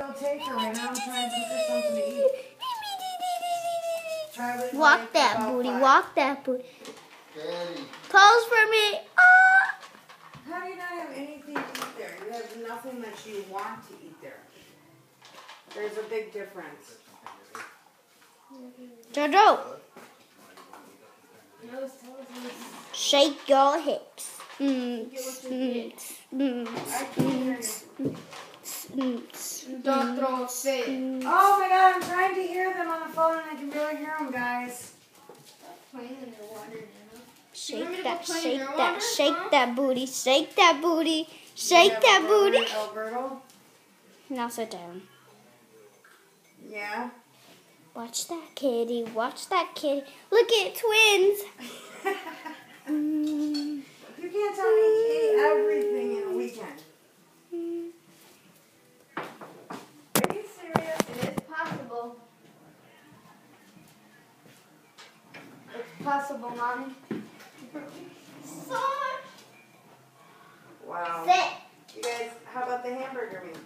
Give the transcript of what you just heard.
go take her right now and try and cook her something to eat. Walk that booty, walk that booty. Daddy. Pose for me. Ah! How do you not have anything to eat there? You have nothing that you want to eat there. There's a big difference. Jojo, shake your hips. I can't hear you. Don't throw a fit. Oh my god, I'm trying to hear them on the phone and I can barely hear them, guys. Playing in their water now. Shake that, shake that, shake that booty, shake that booty, shake that booty. Alberto? Now sit down. Yeah. Watch that kitty, watch that kitty. Look at twins. You can't tell me Katie everything in a weekend. Are you serious? It is possible. It's possible, Mommy. So Wow. sit. You guys, how about the hamburger meat?